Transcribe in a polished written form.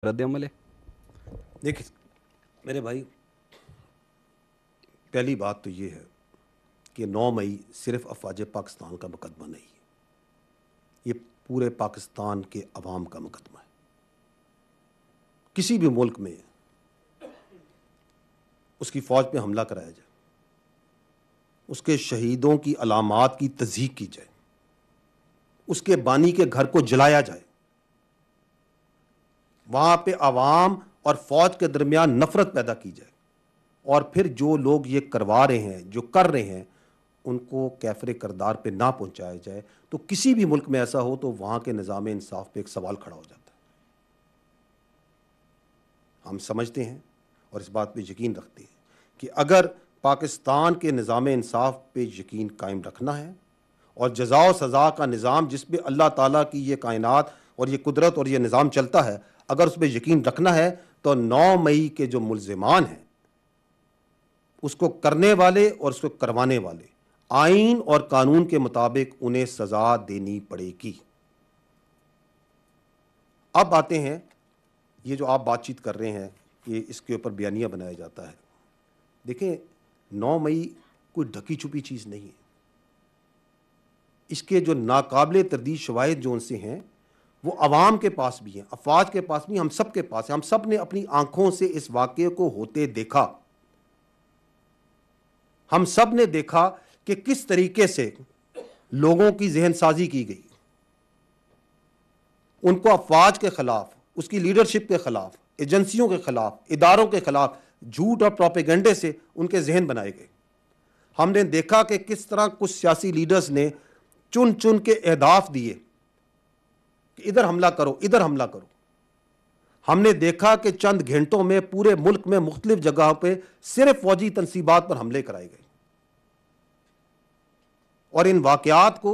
रद्द अमल है। देखिए मेरे भाई, पहली बात तो ये है कि 9 मई सिर्फ अफवाज पाकिस्तान का मुकदमा नहीं है, ये पूरे पाकिस्तान के अवाम का मुकदमा है। किसी भी मुल्क में उसकी फ़ौज पे हमला कराया जाए, उसके शहीदों की अलामात की तज़हीक की जाए, उसके बानी के घर को जलाया जाए, वहाँ पे अवाम और फ़ौज के दरमियान नफ़रत पैदा की जाए, और फिर जो लोग ये करवा रहे हैं, जो कर रहे हैं, उनको कैफ़रे करदार पे ना पहुँचाया जाए, तो किसी भी मुल्क में ऐसा हो तो वहाँ के निज़ाम इंसाफ पे एक सवाल खड़ा हो जाता है। हम समझते हैं और इस बात पे यकीन रखते हैं कि अगर पाकिस्तान के निज़ाम इंसाफ पे यकीन कायम रखना है और जज़ा और सज़ा का निज़ाम जिस पे अल्लाह ताला की ये कायनात और ये कुदरत और ये निज़ाम चलता है, अगर उस पर यकीन रखना है तो 9 मई के जो मुल्ज़िमान हैं, उसको करने वाले और उसको करवाने वाले, आइन और कानून के मुताबिक उन्हें सज़ा देनी पड़ेगी। अब आते हैं, ये जो आप बातचीत कर रहे हैं कि इसके ऊपर बयानिया बनाया जाता है। देखें, 9 मई कोई ढकी छुपी चीज़ नहीं है। इसके जो नाकाबिले तरदीद शवाहिद जो उनसे हैं, वो अवाम के पास भी हैं, अफवाज के पास भी, हम सब के पास है। हम सब ने अपनी आंखों से इस वाक़े को होते देखा। हम सब ने देखा कि किस तरीके से लोगों की जहन साजी की गई, उनको अफवाज के खिलाफ, उसकी लीडरशिप के खिलाफ, एजेंसियों के खिलाफ, इदारों के खिलाफ झूठ और प्रोपेगेंडे से उनके जहन बनाए गए। हमने देखा कि किस तरह कुछ सियासी लीडर्स ने चुन चुन के अहदाफ दिए कि इधर हमला करो, इधर हमला करो। हमने देखा कि चंद घंटों में पूरे मुल्क में मुख्तलिफ जगहों पे सिर्फ फौजी तनसीबात पर हमले कराए गए, और इन वाकयात को